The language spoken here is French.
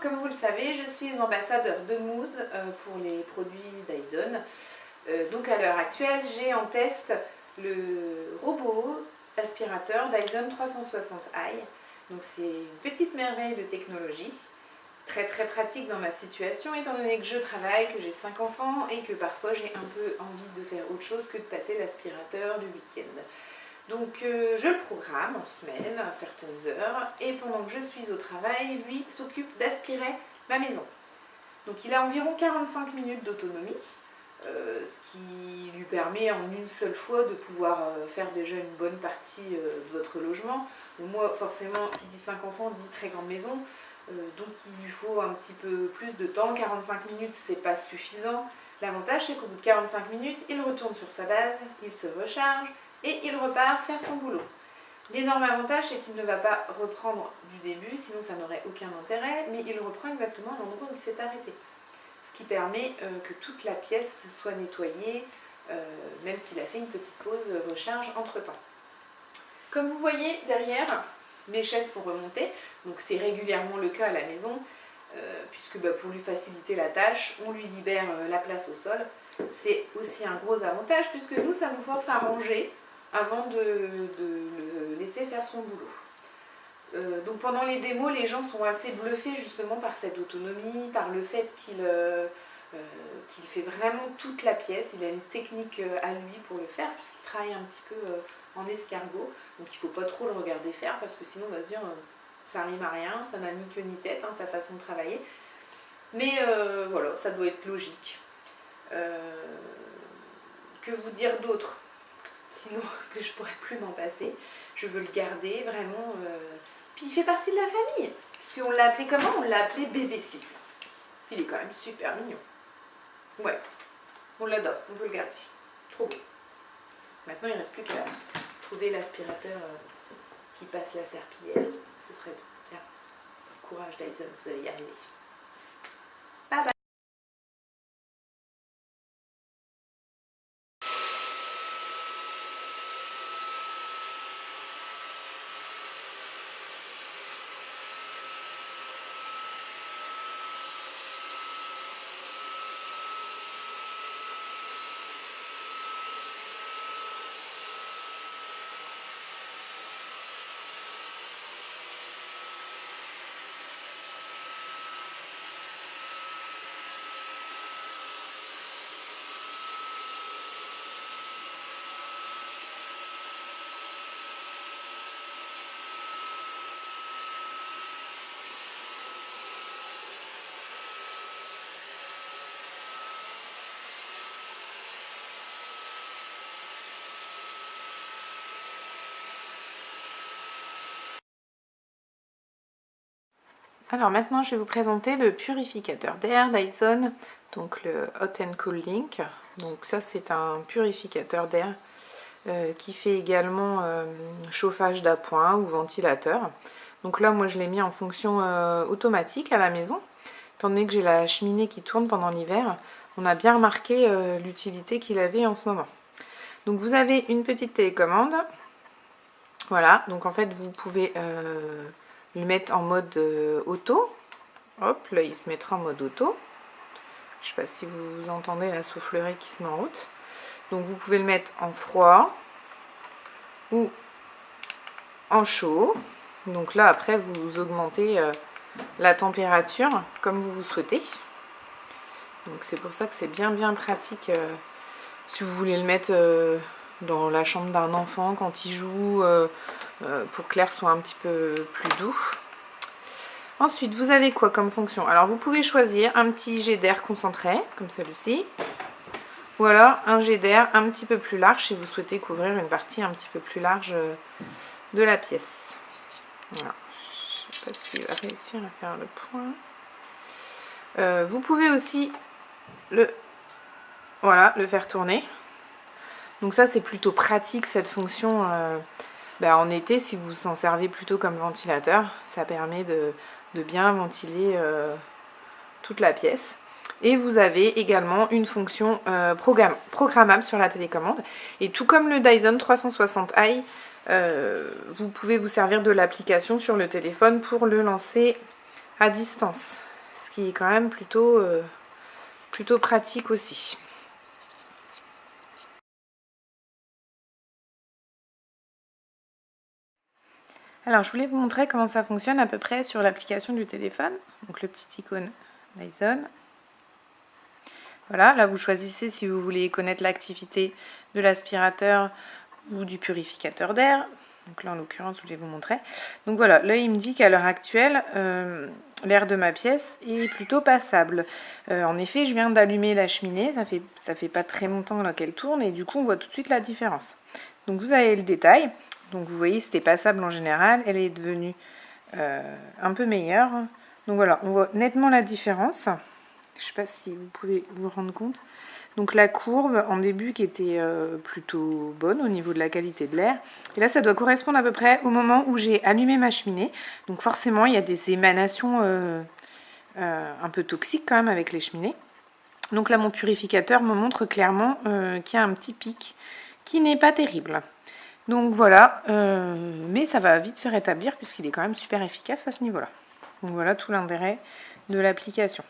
comme vous le savez, je suis ambassadeur de Mousse pour les produits Dyson. Donc à l'heure actuelle, j'ai en test le robot aspirateur Dyson 360i. Donc c'est une petite merveille de technologie, très pratique dans ma situation étant donné que je travaille, que j'ai 5 enfants et que parfois j'ai un peu envie de faire autre chose que de passer l'aspirateur du week-end. Donc je le programme en semaine à certaines heures et pendant que je suis au travail, lui s'occupe d'aspirer ma maison. Donc il a environ 45 minutes d'autonomie, ce qui lui permet en une seule fois de pouvoir faire déjà une bonne partie de votre logement. Moi forcément, qui dit 5 enfants dit très grande maison, donc il lui faut un petit peu plus de temps. 45 minutes c'est pas suffisant. L'avantage c'est qu'au bout de 45 minutes, il retourne sur sa base, il se recharge et il repart faire son boulot. L'énorme avantage c'est qu'il ne va pas reprendre du début, sinon ça n'aurait aucun intérêt, mais il reprend exactement à l'endroit où il s'est arrêté. Ce qui permet que toute la pièce soit nettoyée, même s'il a fait une petite pause recharge entre temps. Comme vous voyez derrière, mes chaises sont remontées, donc c'est régulièrement le cas à la maison, puisque pour lui faciliter la tâche, on lui libère la place au sol. C'est aussi un gros avantage puisque nous, ça nous force à ranger avant de le laisser faire son boulot. Donc pendant les démos, les gens sont assez bluffés justement par cette autonomie, par le fait qu'il fait vraiment toute la pièce. Il a une technique à lui pour le faire puisqu'il travaille un petit peu en escargot. Donc il ne faut pas trop le regarder faire parce que sinon on va se dire ça rime à rien, ça n'a ni queue ni tête, sa façon de travailler. Mais voilà, ça doit être logique. Que vous dire d'autre? Sinon que je pourrais plus m'en passer. Je veux le garder vraiment. Puis il fait partie de la famille. Puisqu'on l'a appelé comment? On l'a appelé bébé 6. Il est quand même super mignon. Ouais, on l'adore, on veut le garder. Trop beau. Maintenant il ne reste plus qu'à trouver l'aspirateur qui passe la serpillière. Ce serait bien. Courage Dyson, vous allez y arriver. Bye bye. Alors maintenant je vais vous présenter le purificateur d'air Dyson, donc le Hot and Cool Link. Donc ça c'est un purificateur d'air qui fait également chauffage d'appoint ou ventilateur. Donc là moi je l'ai mis en fonction automatique à la maison. Étant donné que j'ai la cheminée qui tourne pendant l'hiver, on a bien remarqué l'utilité qu'il avait en ce moment. Donc vous avez une petite télécommande. Voilà, donc en fait vous pouvez le mettre en mode auto. Hop, là il se mettra en mode auto. Je ne sais pas si vous entendez la soufflerie qui se met en route. Donc vous pouvez le mettre en froid ou en chaud. Donc là après vous augmentez la température comme vous souhaitez. Donc c'est pour ça que c'est bien pratique si vous voulez le mettre dans la chambre d'un enfant quand il joue, pour que l'air soit un petit peu plus doux. Ensuite, vous avez quoi comme fonction? Alors, vous pouvez choisir un petit jet d'air concentré, comme celui-ci, ou alors un jet d'air un petit peu plus large si vous souhaitez couvrir une partie un petit peu plus large de la pièce. Voilà. Je ne sais pas s'il va réussir à faire le point. Vous pouvez aussi le faire tourner. Donc ça, c'est plutôt pratique cette fonction. En été, si vous vous en servez plutôt comme ventilateur, ça permet de bien ventiler toute la pièce. Et vous avez également une fonction programmable sur la télécommande. Et tout comme le Dyson 360i, vous pouvez vous servir de l'application sur le téléphone pour le lancer à distance. ce qui est quand même plutôt pratique aussi. Alors je voulais vous montrer comment ça fonctionne à peu près sur l'application du téléphone, donc le petit icône Dyson. Voilà, là vous choisissez si vous voulez connaître l'activité de l'aspirateur ou du purificateur d'air. Donc là en l'occurrence je voulais vous montrer. Donc voilà, là il me dit qu'à l'heure actuelle l'air de ma pièce est plutôt passable. En effet je viens d'allumer la cheminée, ça fait pas très longtemps qu'elle tourne et du coup on voit tout de suite la différence. Donc vous avez le détail, donc vous voyez c'était passable en général, elle est devenue un peu meilleure. Donc voilà, on voit nettement la différence. Je ne sais pas si vous pouvez vous rendre compte. Donc la courbe en début qui était plutôt bonne au niveau de la qualité de l'air. Et là ça doit correspondre à peu près au moment où j'ai allumé ma cheminée. Donc forcément il y a des émanations un peu toxiques quand même avec les cheminées. Donc là mon purificateur me montre clairement qu'il y a un petit pic qui n'est pas terrible. Donc voilà, mais ça va vite se rétablir puisqu'il est quand même super efficace à ce niveau-là. Donc voilà tout l'intérêt de l'application.